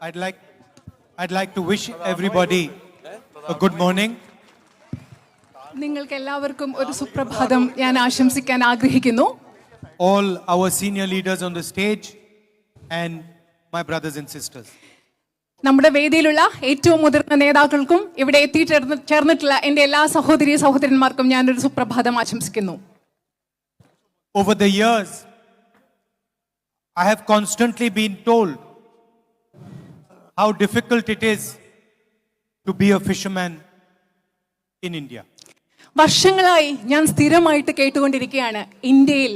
I'd like to wish everybody a good morning. നിങ്ങൾക്ക് എല്ലാവർക്കും ഒരു സുപ്രഭാതം ഞാൻ ആശംസിക്കാൻ ആഗ്രഹിക്കുന്നു. All our senior leaders on the stage and my brothers and sisters. നമ്മുടെ വേദിയിലുള്ള ഏറ്റവും മുതിർന്ന നേതാക്കൾക്കും ഇവിടെ എത്തിച്ചേർന്നിട്ടുള്ള എൻ്റെ എല്ലാ സഹോദരി സഹോദരന്മാർക്കും ഞാനൊരു സുപ്രഭാതം ആശംസിക്കുന്നു. Over the years, I have constantly been told how difficult it is to be a fisherman in India. വർഷങ്ങളായി ഞാൻ സ്ഥിരമായിട്ട് കേട്ടുകൊണ്ടിരിക്കുകയാണ്, ഇന്ത്യയിൽ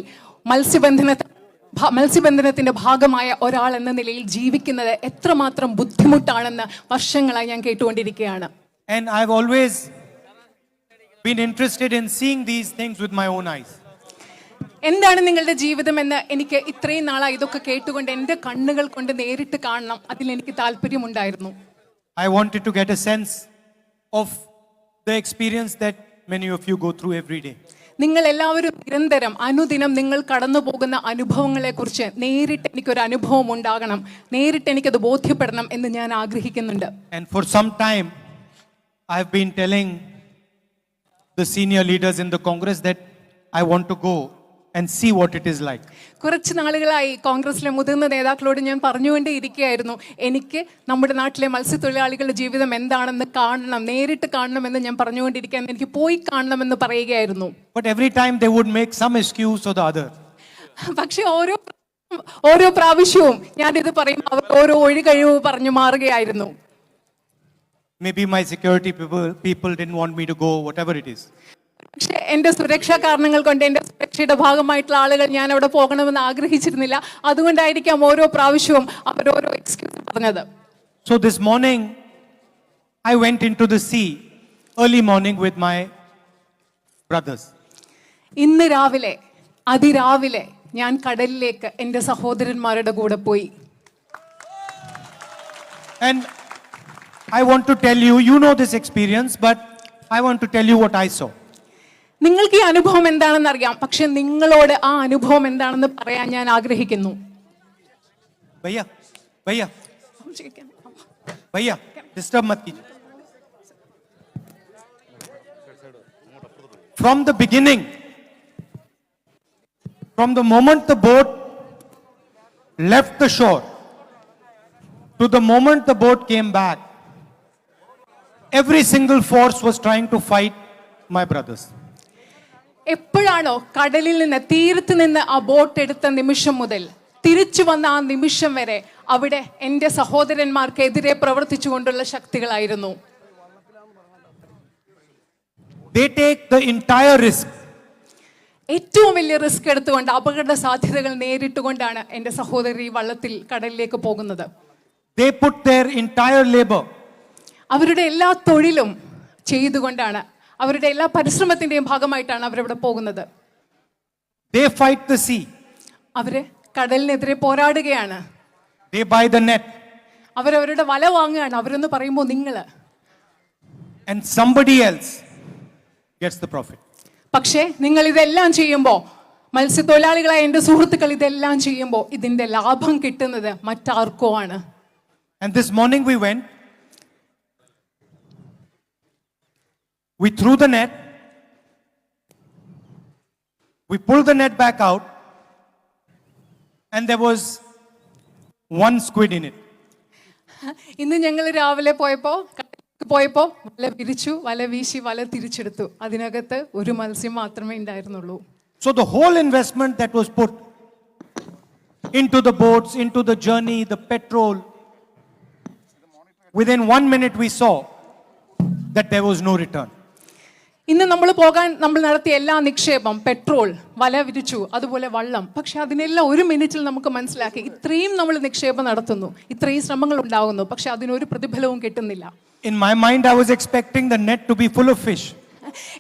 മത്സ്യബന്ധനത്തിന്റെ ഭാഗമായ ഒരാൾ എന്ന നിലയിൽ ജീവിക്കുന്നത് എത്രമാത്രം ബുദ്ധിമുട്ടാണെന്ന് വർഷങ്ങളായി ഞാൻ കേട്ടുകൊണ്ടിരിക്കുകയാണ്. And I've always been interested in seeing these things with my own eyes. എന്താണ് നിങ്ങളുടെ ജീവിതം എന്ന് എനിക്ക് ഇത്രയും നാളായി ഇതൊക്കെ കേട്ടുകൊണ്ട് എൻ്റെ കണ്ണുകൾ കൊണ്ട് നേരിട്ട് കാണണം, അതിൽ എനിക്ക് താല്പര്യമുണ്ടായിരുന്നു. I wanted to get a sense of the experience that many of you go through every day. നിങ്ങൾ എല്ലാവരും നിരന്തരം അനുദിനം നിങ്ങൾ കടന്നു പോകുന്ന അനുഭവങ്ങളെ കുറിച്ച് നേരിട്ട് എനിക്കൊരു അനുഭവം ഉണ്ടാകണം, നേരിട്ട് എനിക്കത് ബോധ്യപ്പെടണം എന്ന് ഞാൻ ആഗ്രഹിക്കുന്നുണ്ട്. And for some time I have been telling the senior leaders in the Congress that I want to go and see what it is like. കുറച്ച് നാളുകളായി കോൺഗ്രസിലെ മുതിർന്ന നേതാക്കളോട് ഞാൻ പറഞ്ഞുകൊണ്ടേ ഇരിക്കുകയായിരുന്നു, എനിക്ക് നമ്മുടെ നാട്ടിലെ മത്സ്യത്തൊഴിലാളികളുടെ ജീവിതം എന്താണെന്ന് കാണണം, നേരിട്ട് കാണണമെന്ന് ഞാൻ പറഞ്ഞുകൊണ്ടിരിക്കാൻ, എനിക്ക് പോയി കാണണമെന്ന് പറയുകയായിരുന്നു. But every time they would make some excuse or the other. പക്ഷെ ഓരോ പ്രാവശ്യവും ഞാനിത് പറയും, അവർ ഓരോ ഒഴികഴിവ് പറഞ്ഞു മാറുകയായിരുന്നു. Maybe my security people didn't want me to go, whatever it is. പക്ഷെ എൻ്റെ സുരക്ഷാ കാരണങ്ങൾ കൊണ്ട്, എൻ്റെ സുരക്ഷയുടെ ഭാഗമായിട്ടുള്ള ആളുകൾ ഞാൻ അവിടെ പോകണമെന്ന് ആഗ്രഹിച്ചിരുന്നില്ല, അതുകൊണ്ടായിരിക്കാം ഓരോ പ്രാവശ്യവും അവർ ഓരോ എക്സ്ക്യൂസ് പറഞ്ഞത്. So this morning I went into the sea early morning with my brothers. ഇന്ന് രാവിലെ അതിരാവിലെ ഞാൻ കടലിലേക്ക് എൻ്റെ സഹോദരന്മാരുടെ കൂടെ പോയി. And I want to tell you, you know this experience, but I want to tell you what I saw. നിങ്ങൾക്ക് ഈ അനുഭവം എന്താണെന്ന് അറിയാം, പക്ഷെ നിങ്ങളോട് ആ അനുഭവം എന്താണെന്ന് പറയാൻ ഞാൻ ആഗ്രഹിക്കുന്നു. भैया disturb मत कीजिए. From the beginning, from the moment the boat left the shore to the moment the boat came back, every single force was trying to fight my brothers. എപ്പോഴാണോ കടലിൽ നിന്ന്, തീരത്ത് നിന്ന് ആ ബോട്ട് എടുത്ത നിമിഷം മുതൽ തിരിച്ചു വന്ന ആ നിമിഷം വരെ അവിടെ എൻ്റെ സഹോദരന്മാർക്കെതിരെ പ്രവർത്തിച്ചുകൊണ്ടുള്ള ശക്തികളായിരുന്നു. They take the entire risk. ഏറ്റവും വലിയ റിസ്ക് എടുത്തുകൊണ്ട്, അപകട സാധ്യതകൾ നേരിട്ടുകൊണ്ടാണ് എൻ്റെ സഹോദരി വള്ളത്തിൽ കടലിലേക്ക് പോകുന്നത്. They put their entire labor. അവരുടെ എല്ലാ തൊഴിലും ചെയ്തുകൊണ്ടാണ്, അവരുടെ എല്ലാ പരിശ്രമത്തിന്റെയും ഭാഗമായിട്ടാണ് അവരവിടെ പോകുന്നത്. They fight the sea. അവര് കടലിനെതിരെ പോരാടുകയാണ്. They buy the net. അവരവരുടെ വല വാങ്ങുകയാണ്. അവരെന്ന് പറയുമ്പോൾ നിങ്ങള്. And somebody else gets the profit. പക്ഷേ നിങ്ങൾ ഇതെല്ലാം ചെയ്യുമ്പോൾ, മത്സ്യത്തൊഴിലാളികളായ എൻ്റെ സുഹൃത്തുക്കൾ ഇതെല്ലാം ചെയ്യുമ്പോൾ ഇതിന്റെ ലാഭം കിട്ടുന്നത് മറ്റാർക്കോ ആണ്. And this morning we went. We threw the net, we pulled the net back out, and there was one squid in it. ഇന്ന് ഞങ്ങൾ രാവിലെ പോയപ്പോ വല വിരിച്ചു, വല വീശി വല തിരിച്ചെടുത്തു. അതിനകത്ത് ഒരു മത്സ്യം മാത്രമേ ഉണ്ടായിരുന്നുള്ളൂ. So the whole investment that was put into the boats, into the journey, the petrol, within 1 minute we saw that there was no return. ഇന്ന് നമ്മൾ നടത്തിയ എല്ലാ നിക്ഷേപം, പെട്രോൾ, വല വിരിച്ചു, അതുപോലെ വള്ളം, പക്ഷെ അതിനെല്ലാം 1 മിനിറ്റിൽ നമുക്ക് മനസ്സിലാക്കി ഇത്രയും നമ്മൾ നിക്ഷേപം നടത്തുന്നു, ഇത്രയും ശ്രമങ്ങൾ ഉണ്ടാകുന്നു, പക്ഷെ അതിനൊരു പ്രതിഫലവും കിട്ടുന്നില്ല. In my mind I was expecting the net to be full of fish.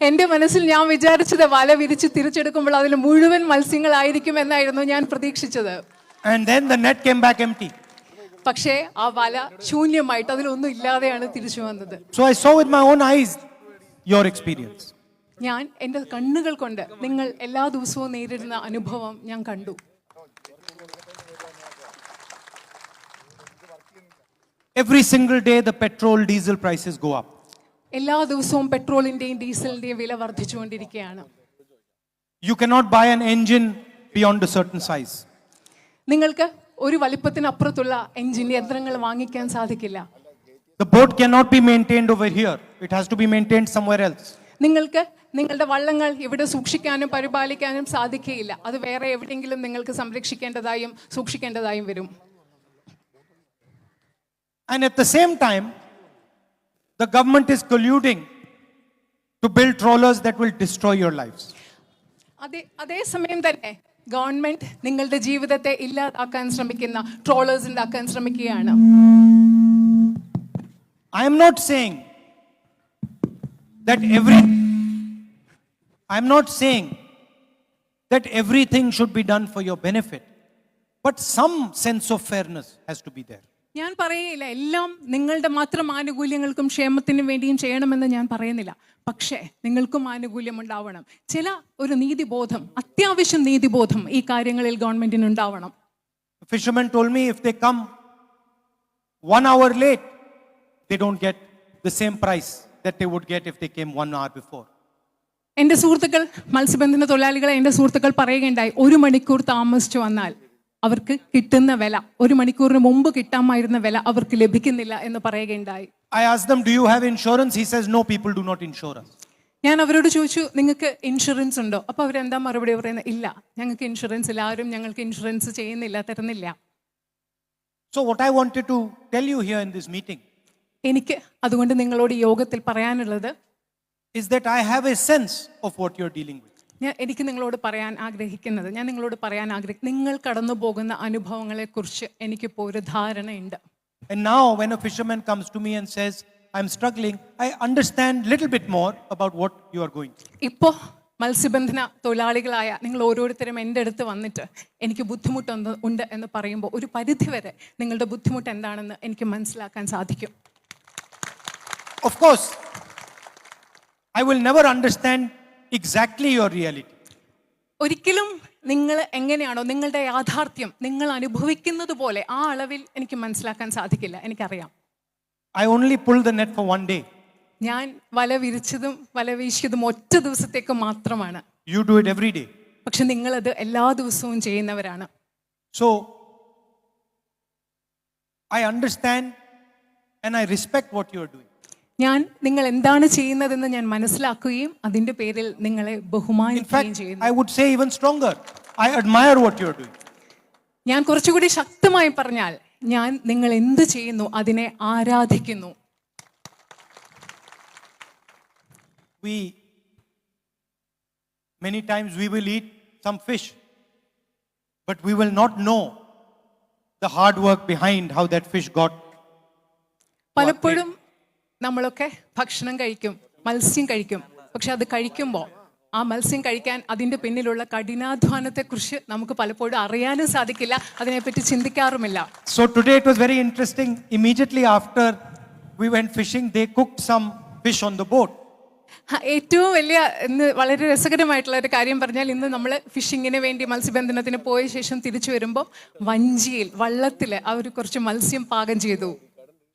എൻ്റെ മനസ്സിൽ ഞാൻ വിചാരിച്ചത് വല വിരിച്ച് തിരിച്ചെടുക്കുമ്പോൾ അതിൽ മുഴുവൻ മത്സ്യങ്ങളായിരിക്കും എന്നായിരുന്നു ഞാൻ പ്രതീക്ഷിച്ചത്. And then the net came back empty. പക്ഷേ ആ വല ശൂന്യമായിട്ട്, അതിലൊന്നും ഇല്ലാതെയാണ് തിരിച്ചു വന്നത്. So I saw with my own eyes your experience. ഞാൻ എൻ്റെ കണ്ണുകൾ കൊണ്ട് നിങ്ങൾ എല്ലാ ദിവസവും നേരിടുന്ന അനുഭവം ഞാൻ കണ്ടു. Every single day, the petrol, diesel prices go up. എല്ലാ ദിവസവും പെട്രോളിന്റെയും ഡീസലിന്റെയും വില വർദ്ധിച്ചുകൊണ്ടിരിക്കുകയാണ്. You cannot buy an engine beyond a certain size. നിങ്ങൾക്ക് ഒരു വലിപ്പത്തിനപ്പുറത്തുള്ള എഞ്ചിൻ യന്ത്രങ്ങൾ വാങ്ങിക്കാൻ സാധിക്കില്ല. The boat cannot be maintained over here. It has to be maintained somewhere else. നിങ്ങൾക്ക് നിങ്ങളുടെ വള്ളങ്ങൾ ഇവിടെ സൂക്ഷിക്കാനും പരിപാലിക്കാനും സാധിക്കുകയില്ല. അത് വേറെ എവിടെയെങ്കിലും നിങ്ങൾക്ക് സംരക്ഷിക്കേണ്ടതായും സൂക്ഷിക്കേണ്ടതായും വരും. And at the same time, the government is colluding to build trawlers that will destroy your lives. അതേസമയം തന്നെ ഗവൺമെന്റ് നിങ്ങളുടെ ജീവിതത്തെ ഇല്ലാതാക്കാൻ ശ്രമിക്കുന്ന ട്രോളേഴ്സ് ഉണ്ടാക്കാൻ ശ്രമിക്കുകയാണ്. I am not saying that everything should be done for your benefit, but some sense of fairness has to be there. ഞാൻ പറയില്ല എല്ലാം നിങ്ങളുടെ മാത്രം ആനുകൂല്യങ്ങൾക്കും ക്ഷേമത്തിനും വേണ്ടിയും ചെയ്യണമെന്ന് ഞാൻ പറയുന്നില്ല. പക്ഷേ നിങ്ങൾക്കും ആനുകൂല്യം ഉണ്ടാവണം. ചില ഒരു നീതിബോധം, അത്യാവശ്യം നീതിബോധം ഈ കാര്യങ്ങളിൽ ഗവൺമെന്റിന് ഉണ്ടാവണം. A fisherman told me if they come 1 hour late, they don't get the same price that they would get if they came 1 hour before. എൻ്റെ സുഹൃത്തുക്കൾ, മത്സ്യബന്ധന തൊഴിലാളികളെ എൻ്റെ സുഹൃത്തുക്കൾ പറയുകയുണ്ടായി, 1 മണിക്കൂർ താമസിച്ചു വന്നാൽ അവർക്ക് കിട്ടുന്ന വില 1 മണിക്കൂറിന് മുമ്പ് കിട്ടാമായിരുന്ന വില അവർക്ക് ലഭിക്കുന്നില്ല എന്ന് പറയുകയുണ്ടായി. I asked them, do you have insurance? He says, no, people do not insure us. ഞാൻ അവരോട് ചോദിച്ചു, നിങ്ങൾക്ക് ഇൻഷുറൻസ് ഉണ്ടോ? അപ്പോൾ അവരെന്താ മറുപടി പറയുന്നത്? ഇല്ല, ഞങ്ങൾക്ക് ഇൻഷുറൻസ് ഇല്ല, ആരും ഞങ്ങൾക്ക് ഇൻഷുറൻസ് ചെയ്യുന്നില്ല, തരുന്നില്ല. So what I wanted to tell you here in this meeting എനിക്ക് അതുകൊണ്ട് നിങ്ങളോട് യോഗത്തിൽ പറയാനുള്ളത് is that I have a sense of what you're dealing with. എനിക്ക് നിങ്ങളോട് പറയാൻ ആഗ്രഹിക്കുന്നത്, നിങ്ങൾ കടന്നു പോകുന്ന അനുഭവങ്ങളെക്കുറിച്ച് എനിക്കിപ്പോൾ ഒരു ധാരണയുണ്ട്. And now when a fisherman comes to me and says, I'm struggling, I understand little bit more about what you are going through. ഇപ്പോൾ മത്സ്യബന്ധന തൊഴിലാളികളായ നിങ്ങൾ ഓരോരുത്തരും എൻ്റെ അടുത്ത് വന്നിട്ട് എനിക്ക് ബുദ്ധിമുട്ടുണ്ട് എന്ന് പറയുമ്പോൾ ഒരു പരിധിവരെ നിങ്ങളുടെ ബുദ്ധിമുട്ട് എന്താണെന്ന് എനിക്ക് മനസ്സിലാക്കാൻ സാധിക്കും. Of course, I will never understand exactly your reality. ഒരിക്കലും നിങ്ങൾ എങ്ങനെയാണോ നിങ്ങളുടെ യാഥാർത്ഥ്യം നിങ്ങൾ അനുഭവിക്കുന്നത് പോലെ ആ അളവിൽ എനിക്ക് മനസ്സിലാക്കാൻ സാധിക്കില്ല, എനിക്കറിയാം. I only pull the net for 1 day. ഞാൻ വല വിരിച്ചതും വല വീശിയതും ഒറ്റ ദിവസത്തേക്ക് മാത്രമാണ്. You do it every day. പക്ഷെ നിങ്ങളത് എല്ലാ ദിവസവും ചെയ്യുന്നവരാണ്. So I understand and I respect what you are doing. ഞാൻ നിങ്ങൾ എന്താണ് ചെയ്യുന്നതെന്ന് ഞാൻ മനസ്സിലാക്കുകയും അതിന്റെ പേരിൽ നിങ്ങളെ ബഹുമാനിക്കുകയും ചെയ്യുന്നു. I would say even stronger, I admire what you are doing. ഞാൻ കുറച്ചുകൂടി ശക്തമായി പറഞ്ഞാൽ ഞാൻ നിങ്ങൾ എന്ത് ചെയ്യുന്നു അതിനെ ആരാധിക്കുന്നു. Many times we will eat some fish, but we will not know the hard work behind how that fish got. പലപ്പോഴും നമ്മളൊക്കെ ഭക്ഷണം കഴിക്കും, മത്സ്യം കഴിക്കും. പക്ഷെ അത് കഴിക്കുമ്പോൾ ആ മത്സ്യം കഴിക്കാൻ അതിൻ്റെ പിന്നിലുള്ള കഠിനാധ്വാനത്തെക്കുറിച്ച് നമുക്ക് പലപ്പോഴും അറിയാനും സാധിക്കില്ല, അതിനെപ്പറ്റി ചിന്തിക്കാറുമില്ല. So today it was very interesting. Immediately after we went fishing, they cooked some fish on the boat. ഏറ്റവും വലിയ ഇന്ന് വളരെ രസകരമായിട്ടുള്ള ഒരു കാര്യം പറഞ്ഞാൽ, ഇന്ന് നമ്മൾ ഫിഷിങ്ങിന് വേണ്ടി മത്സ്യബന്ധനത്തിന് പോയ ശേഷം തിരിച്ചു വരുമ്പോൾ വഞ്ചിയിൽ വള്ളത്തിൽ അവർ കുറച്ച് മത്സ്യം പാകം ചെയ്തു.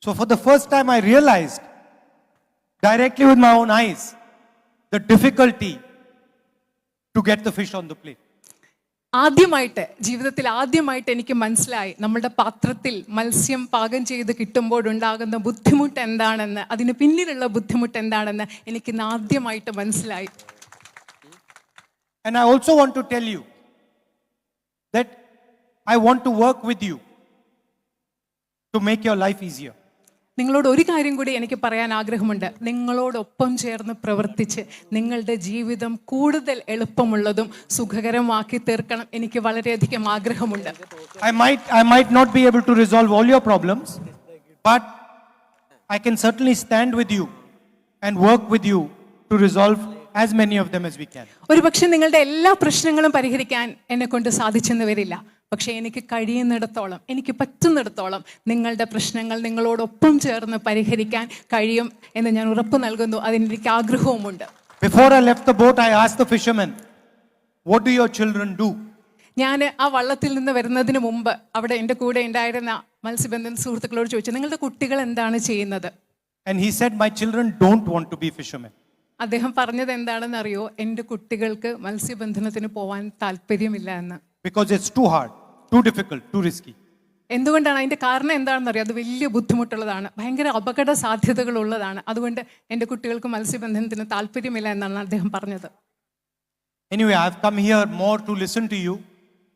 So for the first time I realized directly with my own eyes the difficulty to get the fish on the plate. ജീവിതത്തിൽ ആദ്യമായിട്ട് എനിക്ക് മനസ്സിലായി നമ്മുടെ പാത്രത്തിൽ മത്സ്യം പാകം ചെയ്ത് കിട്ടുമ്പോഴുണ്ടാകുന്ന ബുദ്ധിമുട്ട് എന്താണെന്ന്, അതിന് പിന്നിലുള്ള ബുദ്ധിമുട്ട് എന്താണെന്ന് എനിക്ക് ആദ്യമായിട്ട് മനസ്സിലായി. And I also want to tell you that I want to work with you to make your life easier. നിങ്ങളോട് ഒരു കാര്യം കൂടി എനിക്ക് പറയാൻ ആഗ്രഹമുണ്ട്. നിങ്ങളോടൊപ്പം ചേർന്ന് പ്രവർത്തിച്ച് നിങ്ങളുടെ ജീവിതം കൂടുതൽ എളുപ്പമുള്ളതും സുഖകരമാക്കി തീർക്കണം എനിക്ക് വളരെയധികം ആഗ്രഹമുണ്ട്. I might not be able to resolve all your problems, but I can certainly stand with you and work with you to resolve as many of them as we can. ഒരുപക്ഷെ നിങ്ങളുടെ എല്ലാ പ്രശ്നങ്ങളും പരിഹരിക്കാൻ എന്നെ കൊണ്ട് സാധിച്ചെന്ന് വരില്ല. പക്ഷെ എനിക്ക് കഴിയുന്നിടത്തോളം, എനിക്ക് പറ്റുന്നിടത്തോളം നിങ്ങളുടെ പ്രശ്നങ്ങൾ നിങ്ങളോടൊപ്പം ചേർന്ന് പരിഹരിക്കാൻ കഴിയും എന്ന് ഞാൻ ഉറപ്പ് നൽകുന്നു. അതിനെനിക്ക് ആഗ്രഹവുമുണ്ട്. Before I left the boat, I asked the fisherman, what do your children do? ഞാൻ ആ വള്ളത്തിൽ നിന്ന് വരുന്നതിന് മുമ്പ് അവിടെ എൻ്റെ കൂടെ ഉണ്ടായിരുന്ന മത്സ്യബന്ധന സുഹൃത്തുക്കളോട് ചോദിച്ചു, നിങ്ങളുടെ കുട്ടികൾ എന്താണ് ചെയ്യുന്നത്? And he said, my children don't want to be fishermen. അദ്ദേഹം പറഞ്ഞത് എന്താണെന്ന് അറിയോ? എൻ്റെ കുട്ടികൾക്ക് മത്സ്യബന്ധനത്തിന് പോകാൻ താല്പര്യമില്ല എന്ന്. Because it's too hard, too difficult, too risky. എന്തുകൊണ്ടാണ്? അതിൻ്റെ കാരണം എന്താണെന്ന് അറിയോ? അത് വലിയ ബുദ്ധിമുട്ടുള്ളതാണ്, ഭയങ്കര അപകട സാധ്യതകളുള്ളതാണ്. അതുകൊണ്ട് എൻ്റെ കുട്ടികൾക്ക് മത്സ്യബന്ധനത്തിന് താല്പര്യമില്ല എന്നാണ് അദ്ദേഹം പറഞ്ഞത്. Anyway, I've come here more to listen to you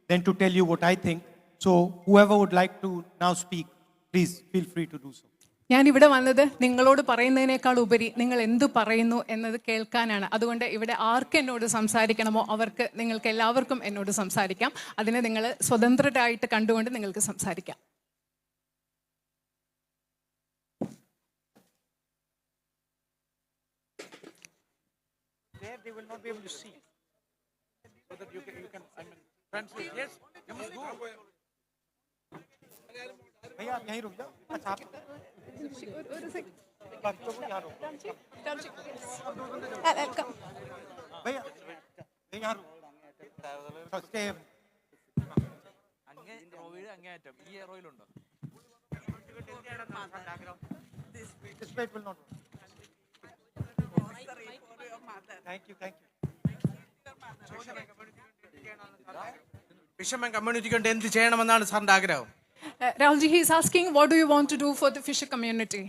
than to tell you what I think. So whoever would like to now speak, please feel free to do so. ഞാൻ ഇവിടെ വന്നത് നിങ്ങളോട് പറയുന്നതിനേക്കാൾ ഉപരി നിങ്ങൾ എന്തു പറയുന്നു എന്നത് കേൾക്കാനാണ്. അതുകൊണ്ട് ഇവിടെ ആർക്ക് എന്നോട് സംസാരിക്കണമോ അവർക്ക്, നിങ്ങൾക്ക് എല്ലാവർക്കും എന്നോട് സംസാരിക്കാം. അതിനെ നിങ്ങൾ സ്വതന്ത്രരായിട്ട് കണ്ടുകൊണ്ട് നിങ്ങൾക്ക് സംസാരിക്കാം. They will not be able to see. So that you can translate. Yes, you must go. भैया आप यहीं रुक जाओ. अच्छा आप बच्चों को यहाँ रोको. भैया यहाँ रुको. Stay. അങ്ങേയറ്റം ഈ റോയിലുണ്ടോ? This way it will not work. Thank you. Fisherman കമ്മ്യൂണിറ്റിക്ക് വേണ്ടി എന്ത് ചെയ്യണമെന്നാണ് സാറിന്റെ ആഗ്രഹം? Rahulji, he is asking, what do you want to do for the fisher community?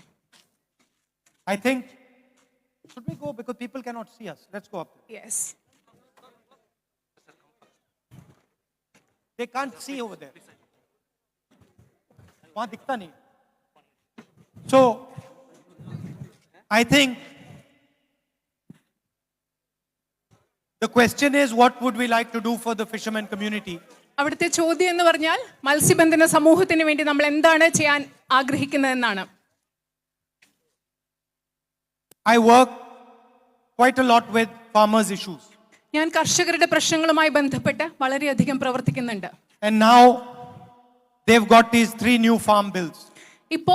I think, should we go because people cannot see us? Let's go up there. Yes. They can't see over there. वहाँ दिखता नहीं. So, I think the question is, what would we like to do for the fishermen community? അവിടുത്തെ ചോദ്യം എന്ന് പറഞ്ഞാൽ മത്സ്യബന്ധന സമൂഹത്തിന് വേണ്ടി നമ്മൾ എന്താണ് ചെയ്യാൻ ആഗ്രഹിക്കുന്നതെന്നാണ്. I work quite a lot with farmers' issues. ഞാൻ കർഷകരുടെ പ്രശ്നങ്ങളുമായി ബന്ധപ്പെട്ട് വളരെയധികം പ്രവർത്തിക്കുന്നുണ്ട്. And now they've got these 3 new farm bills. ഇപ്പോ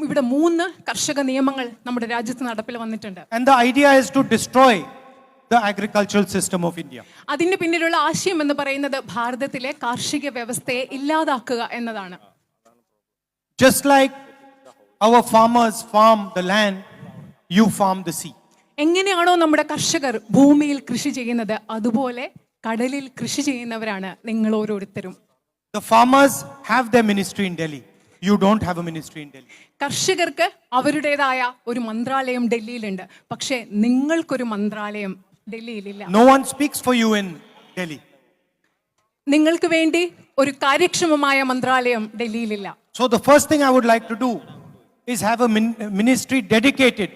ഇവിടെ 3 കർഷക നിയമങ്ങൾ നമ്മുടെ രാജ്യത്ത് നടപ്പിൽ വന്നിട്ടുണ്ട്. And the idea is to destroy the agricultural system of India. അതിന്റെ പിന്നിലുള്ള ആശയം എന്ന് പറയുന്നത് ഭാരതത്തിലെ കാർഷിക വ്യവസ്ഥയെ ഇല്ലാതാക്കുക എന്നതാണ്. Just like our farmers farm the land, you farm the sea. എങ്ങനെയാണോ നമ്മുടെ കർഷകർ ഭൂമിയിൽ കൃഷി ചെയ്യുന്നത്, അതുപോലെ കടലിൽ കൃഷി ചെയ്യുന്നവരാണ് നിങ്ങൾ ഓരോരുത്തരും. The farmers have their ministry in Delhi. You don't have a ministry in Delhi. കർഷകർക്ക് അവരുടേതായ ഒരു മന്ത്രാലയം ഡൽഹിയിലുണ്ട്, പക്ഷേ നിങ്ങൾക്കൊരു മന്ത്രാലയം ഡൽഹിയിലില്ല. No one speaks for you in Delhi. നിങ്ങൾക്ക് വേണ്ടി ഒരു കാര്യക്ഷമമായ മന്ത്രാലയം ഡൽഹിയിലില്ല. So the first thing I would like to do is have a ministry dedicated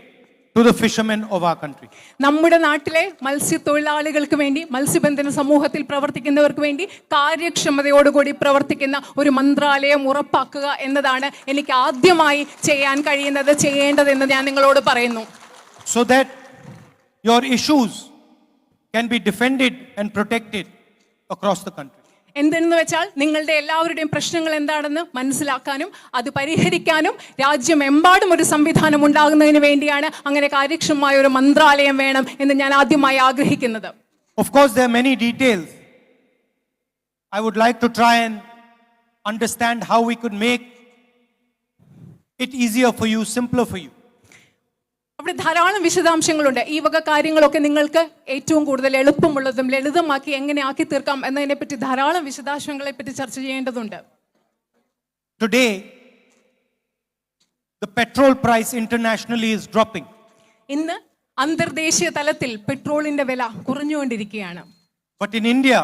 to the fishermen of our country. നമ്മുടെ നാട്ടിലെ മത്സ്യത്തൊഴിലാളികൾക്ക് വേണ്ടി, മത്സ്യബന്ധന സമൂഹത്തിൽ പ്രവർത്തിക്കുന്നവർക്ക് വേണ്ടി കാര്യക്ഷമതയോടുകൂടി പ്രവർത്തിക്കുന്ന ഒരു മന്ത്രാലയം ഉറപ്പാക്കുക എന്നതാണ് എനിക്ക് ആദ്യമായി ചെയ്യാൻ കഴിയുന്നത്, ചെയ്യേണ്ടതെന്ന് ഞാൻ നിങ്ങളോട് പറയുന്നു. So that your issues can be defended and protected across the country. എന്തെന്ന് വെച്ചാൽ നിങ്ങളുടെ എല്ലാവരുടെയും പ്രശ്നങ്ങൾ എന്താണെന്ന് മനസ്സിലാക്കാനും അത് പരിഹരിക്കാനും രാജ്യമെമ്പാടും ഒരു സംവിധാനം ഉണ്ടാകുന്നതിന് വേണ്ടിയാണ് അങ്ങനെ കാര്യക്ഷമമായ ഒരു മന്ത്രാലയം വേണം എന്ന് ഞാൻ ആദ്യമായി ആഗ്രഹിക്കുന്നത്. Of course, there are many details. I would like to try and understand how we could make it easier for you, simpler for you. അവിടെ ധാരാളം വിശദാംശങ്ങളുണ്ട്. ഈ വക കാര്യങ്ങളൊക്കെ നിങ്ങൾക്ക് ഏറ്റവും കൂടുതൽ എളുപ്പമുള്ളതും ലളിതമാക്കി എങ്ങനെ ആക്കി തീർക്കാം എന്നതിനെ പറ്റി ധാരാളം വിശദാംശങ്ങളെ പറ്റി ചർച്ച ചെയ്യേണ്ടതുണ്ട്. Today, the petrol price internationally is dropping. ഇന്ന് അന്തർദേശീയ തലത്തിൽ പെട്രോളിന്റെ വില കുറഞ്ഞുകൊണ്ടിരിക്കുകയാണ്. But in India,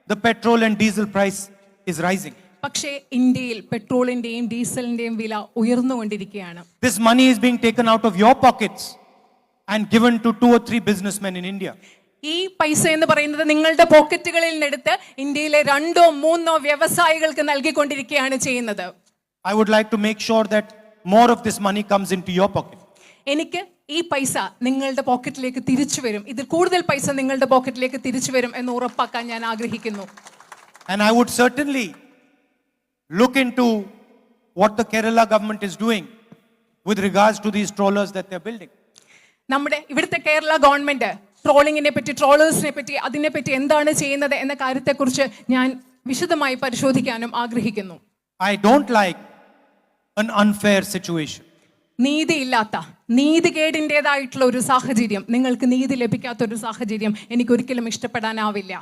the petrol and diesel price is rising. പക്ഷേ ഇന്ത്യയിൽ പെട്രോളിന്റെയും ഡീസലിന്റെയും വില ഉയർന്നുകൊണ്ടിരിക്കുകയാണ്. This money is being taken out of your pockets and given to 2 or 3 businessmen in India. ഈ പൈസ എന്ന് പറയുന്നത് നിങ്ങളുടെ പോക്കറ്റുകളിൽ നിന്നെടുത്ത് ഇന്ത്യയിലെ 2 or 3 വ്യവസായികൾക്ക് നൽകിക്കൊണ്ടിരിക്കുകയാണ് ചെയ്യുന്നത്. I would like to make sure that more of this money comes into your pocket. എനിക്ക് ഈ പൈസ നിങ്ങളുടെ പോക്കറ്റിലേക്ക് തിരിച്ചു വരും, ഇതിൽ കൂടുതൽ പൈസ നിങ്ങളുടെ പോക്കറ്റിലേക്ക് തിരിച്ചു വരും എന്ന് ഉറപ്പാക്കാൻ ഞാൻ ആഗ്രഹിക്കുന്നു. And I would certainly look into what the Kerala government is doing with regards to these trawlers that they're building. നമ്മുടെ ഇവിടുത്തെ കേരള ഗവൺമെന്റ് ട്രോളിങ്ങിനെ പറ്റി, ട്രോളേഴ്സിനെ പറ്റി, അതിനെപ്പറ്റി എന്താണ് ചെയ്യുന്നത് എന്ന കാര്യത്തെക്കുറിച്ച് ഞാൻ വിശദമായി പരിശോധിക്കാനും ആഗ്രഹിക്കുന്നു. I don't like an unfair situation. നീതിയില്ലാത്ത, നീതികേടിൻ്റെതായിട്ടുള്ള ഒരു സാഹചര്യം, നിങ്ങൾക്ക് നീതി ലഭിക്കാത്ത ഒരു സാഹചര്യം എനിക്ക് ഒരിക്കലും ഇഷ്ടപ്പെടാനാവില്ല.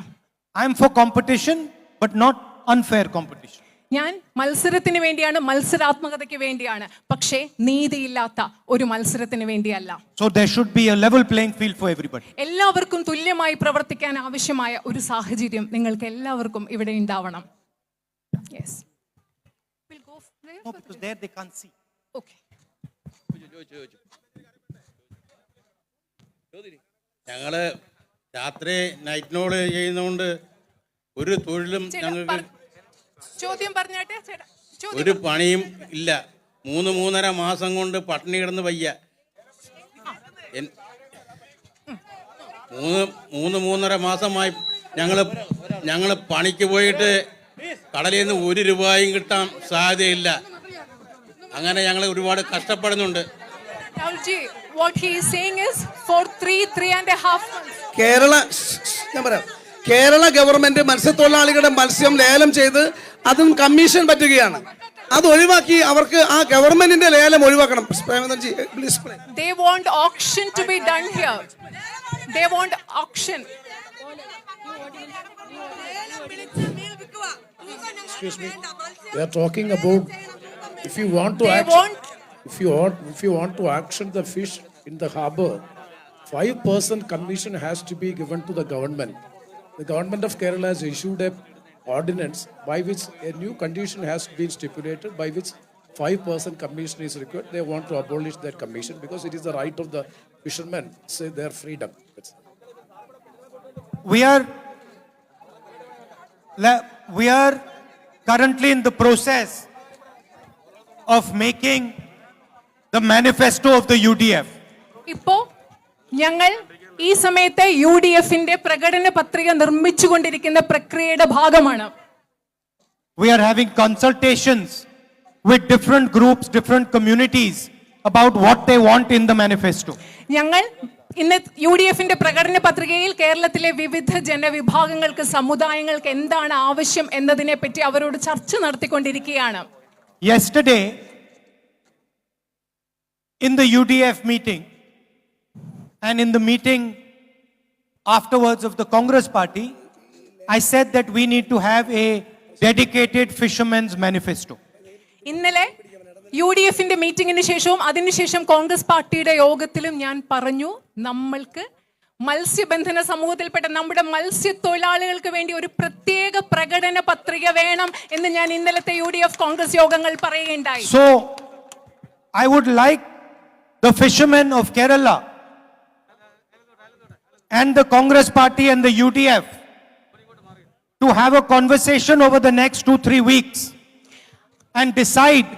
I am for competition, but not unfair competition. ഞാൻ മത്സരത്തിന് വേണ്ടിയാണ്, മത്സരാത്മകതയ്ക്ക് വേണ്ടിയാണ്, പക്ഷേ നീതിയില്ലാത്ത ഒരു മത്സരത്തിന് വേണ്ടിയല്ല. So there should be a level playing field for everybody. എല്ലാവർക്കും തുല്യമായി പ്രവർത്തിക്കാൻ ആവശ്യമായ ഒരു സാഹചര്യം നിങ്ങൾക്ക് എല്ലാവർക്കും ഇവിടെ ഉണ്ടാവണം. Yes. We'll go there. No, because there they can't see. Okay. ഞങ്ങള് രാത്രി നൈറ്റ് നോട് ചെയ്യുന്നതുകൊണ്ട് ഒരു തൊഴിലും ഞങ്ങൾക്ക് ചോദ്യം പറഞ്ഞാട്ടെ ചേട്ടാ. ഒരു പണിയും ഇല്ല. 3-3.5 മാസം കൊണ്ട് പട്ടിണി കിടന്ന് വയ്യ. 3-3.5 മാസമായി ഞങ്ങള് പണിക്ക് പോയിട്ട് കടലിൽ നിന്ന് 1 രൂപയും കിട്ടാൻ സാധ്യതയില്ല. അങ്ങനെ ഞങ്ങൾ ഒരുപാട് കഷ്ടപ്പെടുന്നുണ്ട്. Rahulji, what he is saying is for 3.5 months. Kerala government മത്സ്യത്തൊഴിലാളികളുടെ മത്സ്യം ലേലം ചെയ്ത് അതും കമ്മീഷൻ പറ്റുകയാണ്. അത് ഒഴിവാക്കി അവർക്ക് ആ ഗവൺമെന്റിന്റെ ലേലം ഒഴിവാക്കണം. They want auction to be done here. They want auction. Excuse me. We are talking about if you want to if you want to auction the fish in the harbor, 5% commission has to be given to the government. The government of Kerala has issued a ordinance by which a new condition has been stipulated by which 5% commission is required. They want to abolish that commission because it is the right of the fishermen, say their freedom. We are currently in the process of making the manifesto of the UDF. ഇപ്പോ ഞങ്ങൾ ഈ സമയത്തെ UDFന്റെ പ്രകടന പത്രിക നിർമ്മിച്ചുകൊണ്ടിരിക്കുന്ന പ്രക്രിയയുടെ ഭാഗമാണ്. We are having consultations with different groups, different communities about what they want in the manifesto. ഞങ്ങൾ ഇന്ന് UDFന്റെ പ്രകടന പത്രികയിൽ കേരളത്തിലെ വിവിധ ജനവിഭാഗങ്ങൾക്ക്, സമുദായങ്ങൾക്ക് എന്താണ് ആവശ്യം എന്നതിനെ പറ്റി അവരോട് ചർച്ച നടത്തിക്കൊണ്ടിരിക്കുകയാണ്. Yesterday, in the UDF meeting and in the meeting afterwards of the Congress party, I said that we need to have a dedicated fishermen's manifesto. ഇന്നലെ UDFന്റെ മീറ്റിംഗിന് ശേഷവും അതിനുശേഷം കോൺഗ്രസ് പാർട്ടിയുടെ യോഗത്തിലും ഞാൻ പറഞ്ഞു, നമ്മൾക്ക് മത്സ്യബന്ധന സമൂഹത്തിൽപ്പെട്ട നമ്മുടെ മത്സ്യത്തൊഴിലാളികൾക്ക് വേണ്ടി ഒരു പ്രത്യേക പ്രകടന പത്രിക വേണം എന്ന് ഞാൻ ഇന്നലത്തെ UDF കോൺഗ്രസ് യോഗങ്ങൾ പറയുകയുണ്ടായി. So, I would like the fishermen of Kerala and the Congress party and the UDF to have a conversation over the next 2-3 weeks and decide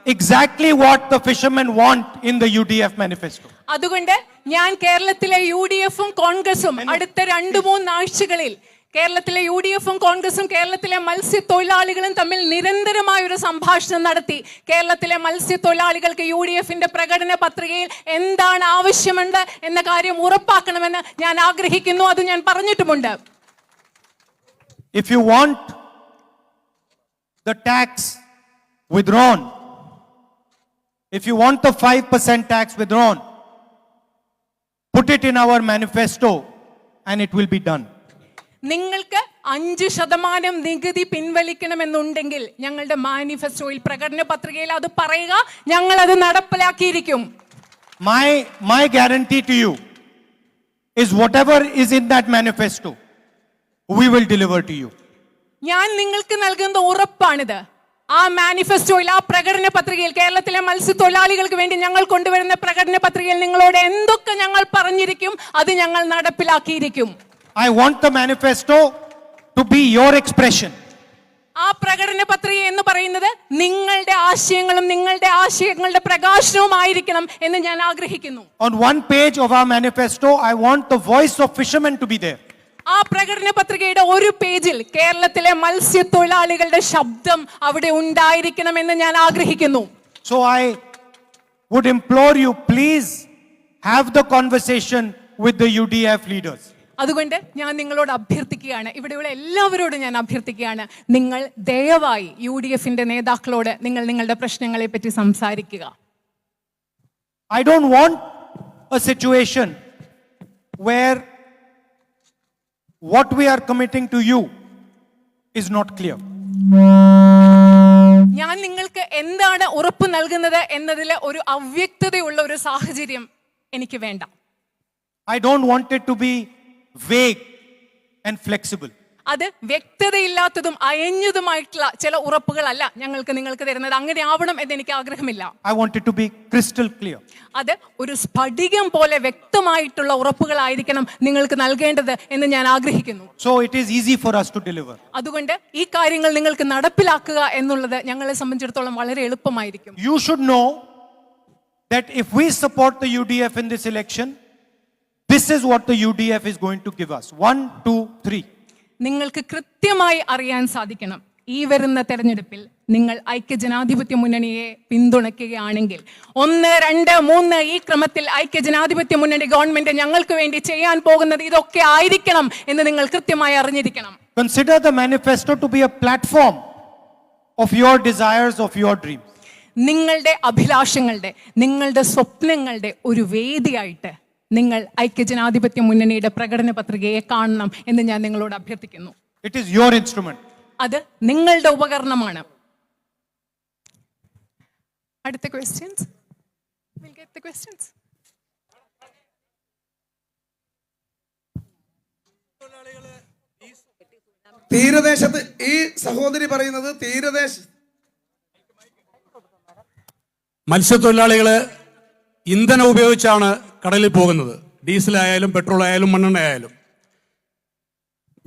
exactly what the fishermen want in the UDF manifesto. അതുകൊണ്ട് ഞാൻ കേരളത്തിലെ UDFും കോൺഗ്രസും അടുത്ത 2-3 ആഴ്ചകളിൽ കേരളത്തിലെ UDFും കോൺഗ്രസും കേരളത്തിലെ മത്സ്യത്തൊഴിലാളികളും തമ്മിൽ നിരന്തരമായ ഒരു സംഭാഷണം നടത്തി കേരളത്തിലെ മത്സ്യത്തൊഴിലാളികൾക്ക് UDFന്റെ പ്രകടന പത്രികയിൽ എന്താണ് ആവശ്യമുണ്ട് എന്ന കാര്യം ഉറപ്പാക്കണമെന്ന് ഞാൻ ആഗ്രഹിക്കുന്നു. അത് ഞാൻ പറഞ്ഞിട്ടുമുണ്ട്. If you want the tax withdrawn, if you want the 5% tax withdrawn, put it in our manifesto and it will be done. നിങ്ങൾക്ക് 5% നികുതി പിൻവലിക്കണമെന്നുണ്ടെങ്കിൽ ഞങ്ങളുടെ മാനിഫെസ്റ്റോയിൽ, പ്രകടന പത്രികയിൽ അത് പറയുക, ഞങ്ങൾ അത് നടപ്പിലാക്കിയിരിക്കും. My guarantee to you is whatever is in that manifesto, we will deliver to you. ഞാൻ നിങ്ങൾക്ക് നൽകുന്ന ഉറപ്പാണിത്. ആ മാനിഫെസ്റ്റോയിൽ, ആ പ്രകടന പത്രികയിൽ, കേരളത്തിലെ മത്സ്യത്തൊഴിലാളികൾക്ക് വേണ്ടി ഞങ്ങൾ കൊണ്ടുവരുന്ന പ്രകടന പത്രികയിൽ നിങ്ങളോട് എന്തൊക്കെ ഞങ്ങൾ പറഞ്ഞിരിക്കും അത് ഞങ്ങൾ നടപ്പിലാക്കിയിരിക്കും. I want the manifesto to be your expression. ആ പ്രകടന പത്രിക എന്ന് പറയുന്നത് നിങ്ങളുടെ ആശയങ്ങളും നിങ്ങളുടെ ആശയങ്ങളുടെ പ്രകാശനവുമായിരിക്കണം എന്ന് ഞാൻ ആഗ്രഹിക്കുന്നു. On one page of our manifesto, I want the voice of fishermen to be there. ആ പ്രകടന പത്രികയുടെ ഒരു പേജിൽ കേരളത്തിലെ മത്സ്യത്തൊഴിലാളികളുടെ ശബ്ദം അവിടെ ഉണ്ടായിരിക്കണമെന്ന് ഞാൻ ആഗ്രഹിക്കുന്നു. So I would implore you, please have the conversation with the UDF leaders. അതുകൊണ്ട് ഞാൻ നിങ്ങളോട് അഭ്യർത്ഥിക്കുകയാണ്, ഇവിടെയുള്ള എല്ലാവരോടും ഞാൻ അഭ്യർത്ഥിക്കുകയാണ്, നിങ്ങൾ ദയവായി UDFന്റെ നേതാക്കളോട് നിങ്ങൾ നിങ്ങളുടെ പ്രശ്നങ്ങളെ പറ്റി സംസാരിക്കുക. I don't want a situation where what we are committing to you is not clear. ഞാൻ നിങ്ങൾക്ക് എന്താണ് ഉറപ്പ് നൽകുന്നത് എന്നതിൽ ഒരു അവ്യക്തതയുള്ള ഒരു സാഹചര്യം എനിക്ക് വേണ്ട. I don't want it to be vague and flexible. അത് വ്യക്തതയില്ലാത്തതും അയഞ്ഞതുമായിട്ടുള്ള ചില ഉറപ്പുകളല്ല ഞങ്ങൾക്ക് നിങ്ങൾക്ക് തരുന്നത്. അങ്ങനെ ആവണം എന്ന് എനിക്ക് ആഗ്രഹമില്ല. I want it to be crystal clear. അത് ഒരു സ്ഫടികം പോലെ വ്യക്തമായിട്ടുള്ള ഉറപ്പുകളായിരിക്കണം നിങ്ങൾക്ക് നൽകേണ്ടത് എന്ന് ഞാൻ ആഗ്രഹിക്കുന്നു. So it is easy for us to deliver. അതുകൊണ്ട് ഈ കാര്യങ്ങൾ നിങ്ങൾക്ക് നടപ്പിലാക്കുക എന്നുള്ളത് ഞങ്ങളെ സംബന്ധിച്ചിടത്തോളം വളരെ എളുപ്പമായിരിക്കും. You should know that if we support the UDF in this election, this is what the UDF is going to give us. 1, 2, 3. നിങ്ങൾക്ക് കൃത്യമായി അറിയാൻ സാധിക്കണം, ഈ വരുന്ന തെരഞ്ഞെടുപ്പിൽ നിങ്ങൾ ഐക്യജനാധിപത്യ മുന്നണിയെ പിന്തുണയ്ക്കുകയാണെങ്കിൽ 1, 2, 3 ഈ ക്രമത്തിൽ ഐക്യജനാധിപത്യ മുന്നണി ഗവൺമെന്റ് ഞങ്ങൾക്ക് വേണ്ടി ചെയ്യാൻ പോകുന്നത് ഇതൊക്കെ ആയിരിക്കണം എന്ന് നിങ്ങൾ കൃത്യമായി അറിഞ്ഞിരിക്കണം. Consider the manifesto to be a platform of your desires, of your dreams. നിങ്ങളുടെ അഭിലാഷങ്ങളുടെ, നിങ്ങളുടെ സ്വപ്നങ്ങളുടെ ഒരു വേദിയായിട്ട് നിങ്ങൾ ഐക്യജനാധിപത്യ മുന്നണിയുടെ പ്രകടന പത്രികയെ കാണണം എന്ന് ഞാൻ നിങ്ങളോട് അഭ്യർത്ഥിക്കുന്നു. It is your instrument. അത് നിങ്ങളുടെ ഉപകരണമാണ്. അടുത്ത questions. We'll get the questions. തീരദേശത്ത് ഈ സഹോദരി പറയുന്നത് മത്സ്യത്തൊഴിലാളികള് ഇന്ധനം ഉപയോഗിച്ചാണ് കടലിൽ പോകുന്നത്. ഡീസലായാലും പെട്രോൾ ആയാലും മണ്ണെണ്ണയായാലും.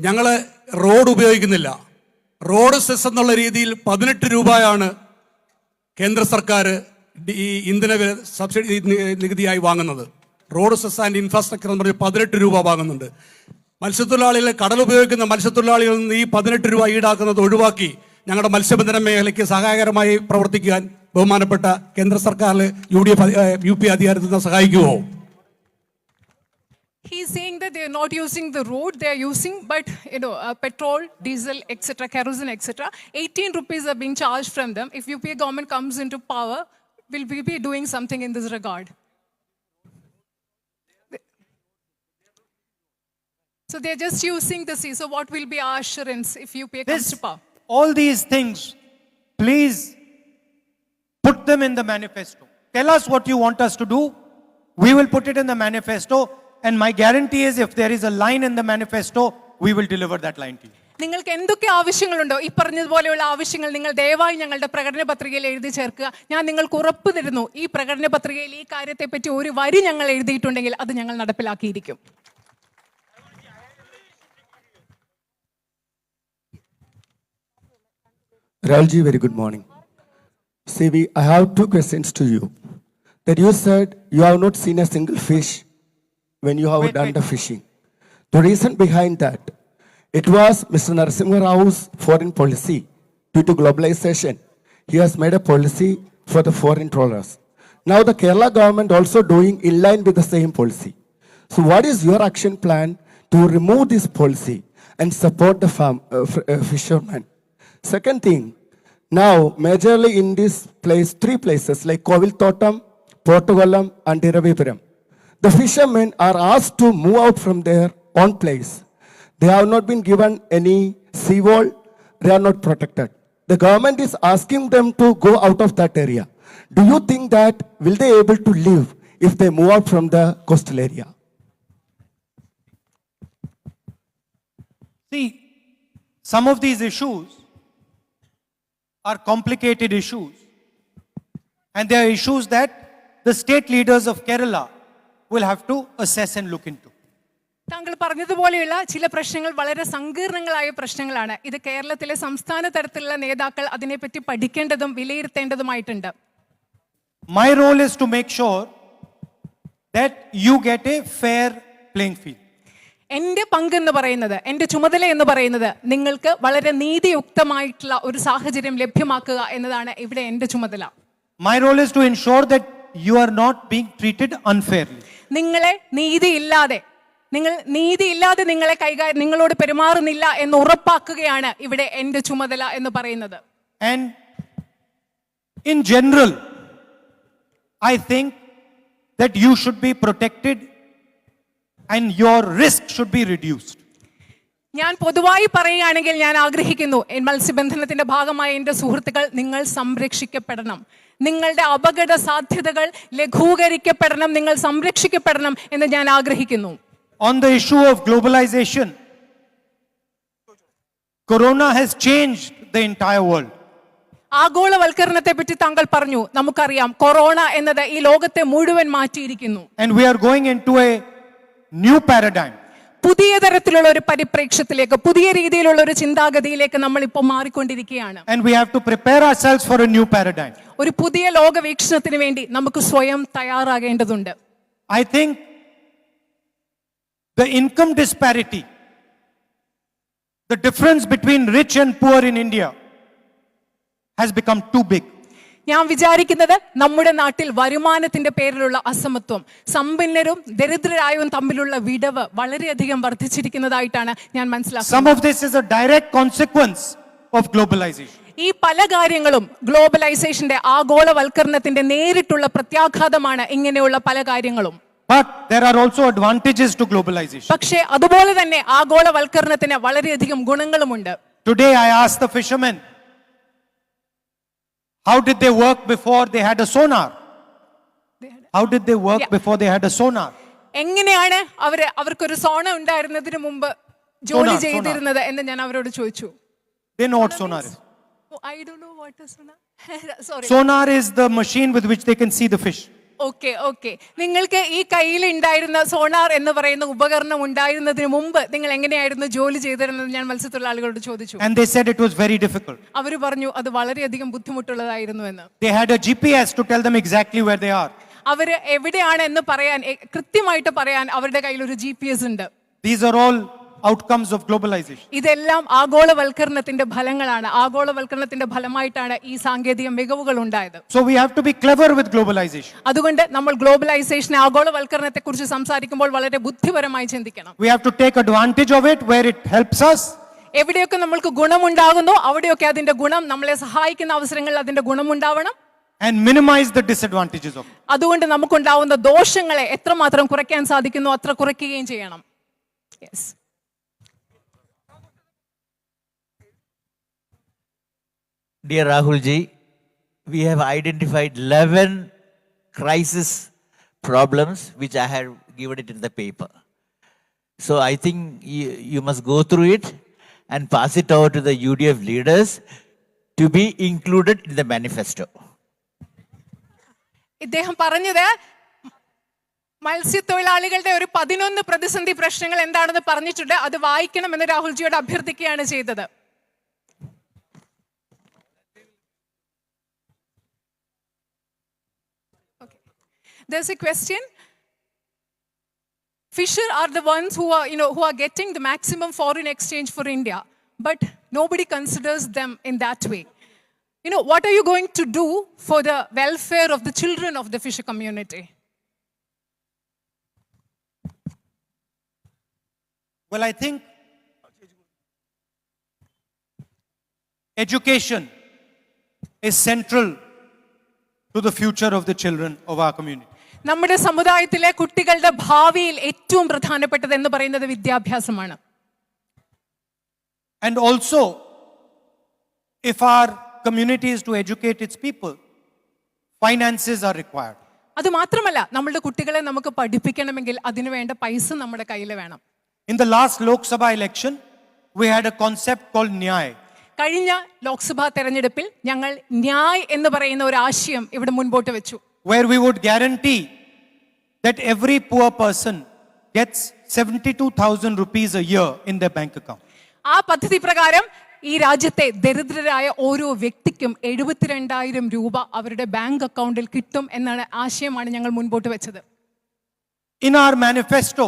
ഞങ്ങള് റോഡ് ഉപയോഗിക്കുന്നില്ല. റോഡ് സെസ് എന്നുള്ള രീതിയിൽ 18 രൂപയാണ് കേന്ദ്ര സർക്കാർ ഈ ഇന്ധന സബ്സിഡി നികുതിയായി വാങ്ങുന്നത്. റോഡ് സെസ് ആൻഡ് ഇൻഫ്രാസ്ട്രക്ചർ എന്ന് പറഞ്ഞ് 18 രൂപ വാങ്ങുന്നുണ്ട്. മത്സ്യത്തൊഴിലാളികൾ, കടൽ ഉപയോഗിക്കുന്ന മത്സ്യത്തൊഴിലാളികളിൽ നിന്ന് ഈ 18 രൂപ ഈടാക്കുന്നത് ഒഴിവാക്കി ഞങ്ങളുടെ മത്സ്യബന്ധന മേഖലയ്ക്ക് സഹായകരമായി പ്രവർത്തിക്കാൻ ബഹുമാനപ്പെട്ട കേന്ദ്ര സർക്കാരിൽ UP അധികാരത്തിൽ സഹായിക്കുമോ? He's saying that they are not using the road, they are using petrol, diesel, etc., kerosene, etc. 18 rupees are being charged from them. If UP government comes into power, will we be doing something in this regard? So they are just using the sea. So what will be our assurance if UP comes to power? All these things, please put them in the manifesto. Tell us what you want us to do. We will put it in the manifesto. And my guarantee is if there is a line in the manifesto, we will deliver that line to you. നിങ്ങൾക്ക് എന്തൊക്കെ ആവശ്യങ്ങളുണ്ടോ, ഈ പറഞ്ഞതുപോലെയുള്ള ആവശ്യങ്ങൾ നിങ്ങൾ ദയവായി ഞങ്ങളുടെ പ്രകടന പത്രികയിൽ എഴുതി ചേർക്കുക. ഞാൻ നിങ്ങൾക്ക് ഉറപ്പ് തരുന്നു, ഈ പ്രകടന പത്രികയിൽ ഈ കാര്യത്തെ പറ്റി ഒരു വരി ഞങ്ങൾ എഴുതിയിട്ടുണ്ടെങ്കിൽ അത് ഞങ്ങൾ നടപ്പിലാക്കിയിരിക്കും. Rahulji, very good morning. CV, I have 2 questions to you. That you said you have not seen a single fish when you have done the fishing. The reason behind that, it was Mr. Narasimha Rao's foreign policy. Due to globalization, he has made a policy for the foreign trawlers. Now the Kerala government also doing in line with the same policy. So what is your action plan to remove this policy and support the fishermen? Second thing, now majorly in this place, 3 places like Koviltottam, Portugallam and Iravipuram, the fishermen are asked to move out from their own place. They have not been given any seawall, they are not protected. The government is asking them to go out of that area. Do you think that will they able to live if they move out from the coastal area? See, some of these issues are complicated issues. And they are issues that the state leaders of Kerala will have to assess and look into. താങ്കൾ പറഞ്ഞതുപോലെയുള്ള ചില പ്രശ്നങ്ങൾ വളരെ സങ്കീർണങ്ങളായ പ്രശ്നങ്ങളാണ്. ഇത് കേരളത്തിലെ സംസ്ഥാന തലത്തിലുള്ള നേതാക്കൾ അതിനെപ്പറ്റി പഠിക്കേണ്ടതും വിലയിരുത്തേണ്ടതുമായിട്ടുണ്ട്. My role is to make sure that you get a fair playing field. എന്റെ പങ്കെന്ന് പറയുന്നത്, എന്റെ ചുമതല എന്ന് പറയുന്നത് നിങ്ങൾക്ക് വളരെ നീതിയുക്തമായിട്ടുള്ള ഒരു സാഹചര്യം ലഭ്യമാക്കുക എന്നതാണ് ഇവിടെ എന്റെ ചുമതല. My role is to ensure that you are not being treated unfairly. നിങ്ങളെ നീതിയില്ലാതെ നിങ്ങളോട് പെരുമാറുന്നില്ല എന്ന് ഉറപ്പാക്കുകയാണ് ഇവിടെ എന്റെ ചുമതല എന്ന് പറയുന്നത്. And in general, I think that you should be protected and your risk should be reduced. ഞാൻ പൊതുവായി പറയുകയാണെങ്കിൽ ഞാൻ ആഗ്രഹിക്കുന്നു മത്സ്യബന്ധനത്തിന്റെ ഭാഗമായ എന്റെ സുഹൃത്തുക്കൾ, നിങ്ങൾ സംരക്ഷിക്കപ്പെടണം. നിങ്ങളുടെ അപകട സാധ്യതകൾ ലഘൂകരിക്കപ്പെടണം, നിങ്ങൾ സംരക്ഷിക്കപ്പെടണം എന്ന് ഞാൻ ആഗ്രഹിക്കുന്നു. On the issue of globalization, Corona has changed the entire world. ആഗോളവൽക്കരണത്തെ പറ്റി താങ്കൾ പറഞ്ഞു. നമുക്കറിയാം കൊറോണ എന്നത് ഈ ലോകത്തെ മുഴുവൻ മാറ്റിയിരിക്കുന്നു. And we are going into a new paradigm. പുതിയ തരത്തിലുള്ള ഒരു പരിപ്രേക്ഷ്യത്തിലേക്ക്, പുതിയ രീതിയിലുള്ള ഒരു ചിന്താഗതിയിലേക്ക് നമ്മൾ ഇപ്പോൾ മാറിക്കൊണ്ടിരിക്കുകയാണ്. And we have to prepare ourselves for a new paradigm. ഒരു പുതിയ ലോകവീക്ഷണത്തിന് വേണ്ടി നമുക്ക് സ്വയം തയ്യാറാകേണ്ടതുണ്ട്. I think the income disparity, the difference between rich and poor in India has become too big. ഞാൻ വിചാരിക്കുന്നത് നമ്മുടെ നാട്ടിൽ വരുമാനത്തിന്റെ പേരിലുള്ള അസമത്വം, സമ്പന്നരും ദരിദ്രരായവരും തമ്മിലുള്ള വിടവ് വളരെയധികം വർദ്ധിച്ചിരിക്കുന്നതായിട്ടാണ് ഞാൻ മനസ്സിലാക്കുന്നത്. Some of this is a direct consequence of globalization. ഈ പല കാര്യങ്ങളും ഗ്ലോബലൈസേഷന്റെ, ആഗോളവൽക്കരണത്തിന്റെ നേരിട്ടുള്ള പ്രത്യാഘാതമാണ് ഇങ്ങനെയുള്ള പല കാര്യങ്ങളും. But there are also advantages to globalization. പക്ഷേ അതുപോലെ തന്നെ ആഗോളവൽക്കരണത്തിന് വളരെയധികം ഗുണങ്ങളുമുണ്ട്. Today I asked the fishermen, how did they work before they had a sonar? How did they work before they had a sonar? എങ്ങനെയാണ് അവർക്കൊരു സോണ ഉണ്ടായിരുന്നതിന് മുമ്പ് ജോലി ചെയ്തിരുന്നത് എന്ന് ഞാൻ അവരോട് ചോദിച്ചു. They know what sonar is. I don't know what is sonar. Sorry. Sonar is the machine with which they can see the fish. Okay. നിങ്ങൾക്ക് ഈ കയ്യിൽ ഉണ്ടായിരുന്ന സോണാർ എന്ന് പറയുന്ന ഉപകരണം ഉണ്ടായിരുന്നതിന് മുമ്പ് നിങ്ങൾ എങ്ങനെയായിരുന്നു ജോലി ചെയ്തിരുന്നത് ഞാൻ മത്സ്യത്തൊഴിലാളികളോട് ചോദിച്ചു. And they said it was very difficult. അവർ പറഞ്ഞു അത് വളരെയധികം ബുദ്ധിമുട്ടുള്ളതായിരുന്നു എന്ന്. They had a GPS to tell them exactly where they are. അവര് എവിടെയാണ് എന്ന് പറയാൻ, കൃത്യമായിട്ട് പറയാൻ അവരുടെ കയ്യിൽ ഒരു GPS ഉണ്ട്. These are all outcomes of globalization. ഇതെല്ലാം ആഗോളവൽക്കരണത്തിന്റെ ഫലങ്ങളാണ്. ആഗോളവൽക്കരണത്തിന്റെ ഫലമായിട്ടാണ് ഈ സാങ്കേതിക മികവുകൾ ഉണ്ടായത്. So we have to be clever with globalization. അതുകൊണ്ട് നമ്മൾ ഗ്ലോബലൈസേഷൻ, ആഗോളവൽക്കരണത്തെ കുറിച്ച് സംസാരിക്കുമ്പോൾ വളരെ ബുദ്ധിപരമായി ചിന്തിക്കണം. We have to take advantage of it where it helps us. എവിടെയൊക്കെ നമ്മൾക്ക് ഗുണമുണ്ടാകുന്നോ അവിടെയൊക്കെ അതിന്റെ ഗുണം, നമ്മളെ സഹായിക്കുന്ന അവസരങ്ങളിൽ അതിന്റെ ഗുണമുണ്ടാവണം. And minimize the disadvantages of it. അതുകൊണ്ട് നമുക്കുണ്ടാവുന്ന ദോഷങ്ങളെ എത്രമാത്രം കുറയ്ക്കാൻ സാധിക്കുന്നോ അത്ര കുറയ്ക്കുകയും ചെയ്യണം. Yes. Dear Rahul ji, we have identified 11 crisis problems which I have given it in the paper. So I think you must go through it and pass it over to the UDF leaders to be included in the manifesto. ഇദ്ദേഹം പറഞ്ഞത് മത്സ്യത്തൊഴിലാളികളുടെ ഒരു 11 പ്രതിസന്ധി പ്രശ്നങ്ങൾ എന്താണെന്ന് പറഞ്ഞിട്ടുണ്ട്. അത് വായിക്കണമെന്ന് രാഹുൽജിയോട് അഭ്യർത്ഥിക്കുകയാണ് ചെയ്തത്. There's a question. Fisher are the ones who are getting the maximum foreign exchange for India, but nobody considers them in that way. What are you going to do for the welfare of the children of the fisher community? Well, I think education is central to the future of the children of our community. നമ്മുടെ സമുദായത്തിലെ കുട്ടികളുടെ ഭാവിയിൽ ഏറ്റവും പ്രധാനപ്പെട്ടത് എന്ന് പറയുന്നത് വിദ്യാഭ്യാസമാണ്. And also, if our community is to educate its people, finances are required. അത് മാത്രമല്ല, നമ്മളുടെ കുട്ടികളെ നമുക്ക് പഠിപ്പിക്കണമെങ്കിൽ അതിനു വേണ്ട പൈസ നമ്മുടെ കയ്യിൽ വേണം. In the last Lok Sabha election, we had a concept called Nyay. കഴിഞ്ഞ ലോക്സഭാ തെരഞ്ഞെടുപ്പിൽ ഞങ്ങൾ ന്യായ് എന്ന് പറയുന്ന ഒരു ആശയം ഇവിടെ മുൻപോട്ട് വെച്ചു. Where we would guarantee that every poor person gets 72,000 rupees a year in their bank account. ആ പദ്ധതി പ്രകാരം ഈ രാജ്യത്തെ ദരിദ്രരായ ഓരോ വ്യക്തിക്കും 72,000 രൂപ അവരുടെ ബാങ്ക് അക്കൗണ്ടിൽ കിട്ടും എന്നാണ് ആശയമാണ് ഞങ്ങൾ മുൻപോട്ട് വെച്ചത്. In our manifesto,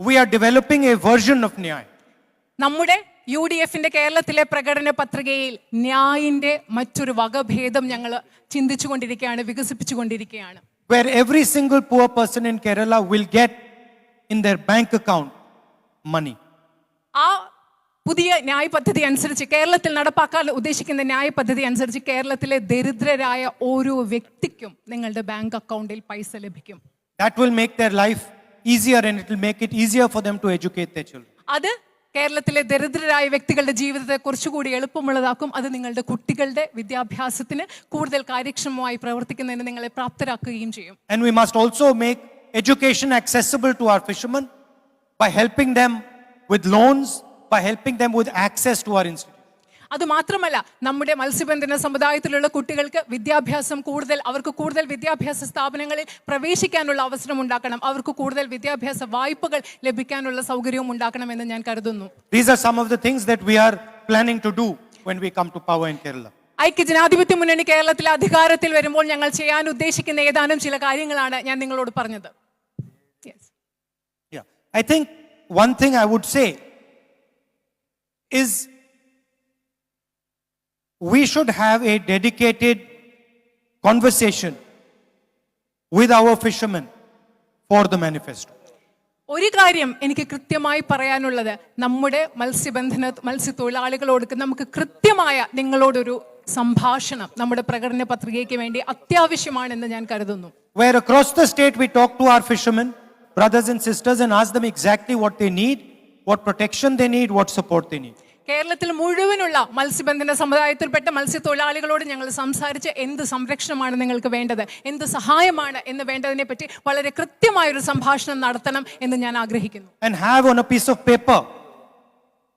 we are developing a version of Nyay. നമ്മുടെ UDFന്റെ കേരളത്തിലെ പ്രകടന പത്രികയിൽ ന്യായിന്റെ മറ്റൊരു വകഭേദം ഞങ്ങൾ ചിന്തിച്ചുകൊണ്ടിരിക്കുകയാണ്, വികസിപ്പിച്ചുകൊണ്ടിരിക്കുകയാണ്. Where every single poor person in Kerala will get in their bank account money. ആ പുതിയ ന്യായ പദ്ധതി അനുസരിച്ച്, കേരളത്തിൽ നടപ്പാക്കാൻ ഉദ്ദേശിക്കുന്ന ന്യായ പദ്ധതി അനുസരിച്ച് കേരളത്തിലെ ദരിദ്രരായ ഓരോ വ്യക്തിക്കും നിങ്ങളുടെ ബാങ്ക് അക്കൗണ്ടിൽ പൈസ ലഭിക്കും. That will make their life easier and it will make it easier for them to educate their children. അത് കേരളത്തിലെ ദരിദ്രരായ വ്യക്തികളുടെ ജീവിതത്തെ കുറച്ചുകൂടി എളുപ്പമുള്ളതാക്കും. അത് നിങ്ങളുടെ കുട്ടികളുടെ വിദ്യാഭ്യാസത്തിന് കൂടുതൽ കാര്യക്ഷമമായി പ്രവർത്തിക്കുന്നതിന് നിങ്ങളെ പ്രാപ്തരാക്കുകയും ചെയ്യും. And we must also make education accessible to our fishermen by helping them with loans, by helping them with access to our institutions. അത് മാത്രമല്ല, നമ്മുടെ മത്സ്യബന്ധന സമുദായത്തിലുള്ള കുട്ടികൾക്ക് വിദ്യാഭ്യാസം അവർക്ക് കൂടുതൽ വിദ്യാഭ്യാസ സ്ഥാപനങ്ങളിൽ പ്രവേശിക്കാനുള്ള അവസരം ഉണ്ടാക്കണം. അവർക്ക് കൂടുതൽ വിദ്യാഭ്യാസ വായ്പകൾ ലഭിക്കാനുള്ള സൗകര്യവും ഉണ്ടാക്കണമെന്ന് ഞാൻ കരുതുന്നു. These are some of the things that we are planning to do when we come to power in Kerala. ഐക്യജനാധിപത്യ മുന്നണി കേരളത്തിലെ അധികാരത്തിൽ വരുമ്പോൾ ഞങ്ങൾ ചെയ്യാൻ ഉദ്ദേശിക്കുന്ന ഏതാനും ചില കാര്യങ്ങളാണ് ഞാൻ നിങ്ങളോട് പറഞ്ഞത്. Yeah, I think one thing I would say is we should have a dedicated conversation with our fishermen for the manifesto. ഒരു കാര്യം എനിക്ക് കൃത്യമായി പറയാനുള്ളത്, നമ്മുടെ മത്സ്യത്തൊഴിലാളികളോട് നമുക്ക് കൃത്യമായ നിങ്ങളോടൊരു സംഭാഷണം നമ്മുടെ പ്രകടന പത്രികയ്ക്ക് വേണ്ടി അത്യാവശ്യമാണെന്ന് ഞാൻ കരുതുന്നു. Where across the state we talk to our fishermen, brothers and sisters, and ask them exactly what they need, what protection they need, what support they need. കേരളത്തിൽ മുഴുവനുള്ള മത്സ്യബന്ധന സമുദായത്തിൽപ്പെട്ട മത്സ്യത്തൊഴിലാളികളോട് ഞങ്ങൾ സംസാരിച്ച് എന്ത് സംരക്ഷണമാണ് നിങ്ങൾക്ക് വേണ്ടത്, എന്ത് സഹായമാണ് എന്ന് വേണ്ടതിനെ പറ്റി വളരെ കൃത്യമായൊരു സംഭാഷണം നടത്തണം എന്ന് ഞാൻ ആഗ്രഹിക്കുന്നു. And have on a piece of paper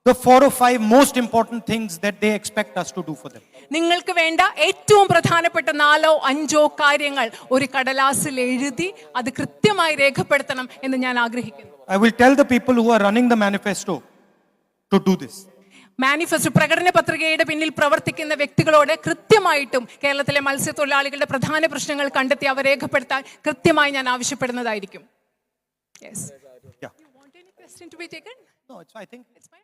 the 4 or 5 most important things that they expect us to do for them. നിങ്ങൾക്ക് വേണ്ട ഏറ്റവും പ്രധാനപ്പെട്ട 4 or 5 കാര്യങ്ങൾ ഒരു കടലാസിൽ എഴുതി അത് കൃത്യമായി രേഖപ്പെടുത്തണം എന്ന് ഞാൻ ആഗ്രഹിക്കുന്നു. I will tell the people who are running the manifesto to do this. Manifesto പ്രകടന പത്രികയുടെ പിന്നിൽ പ്രവർത്തിക്കുന്ന വ്യക്തികളോട് കൃത്യമായിട്ടും കേരളത്തിലെ മത്സ്യത്തൊഴിലാളികളുടെ പ്രധാന പ്രശ്നങ്ങൾ കണ്ടെത്തി അവ രേഖപ്പെടുത്താൻ കൃത്യമായി ഞാൻ ആവശ്യപ്പെടുന്നതായിരിക്കും. Yes. Yeah. You want any question to be taken? No, I think It's fine.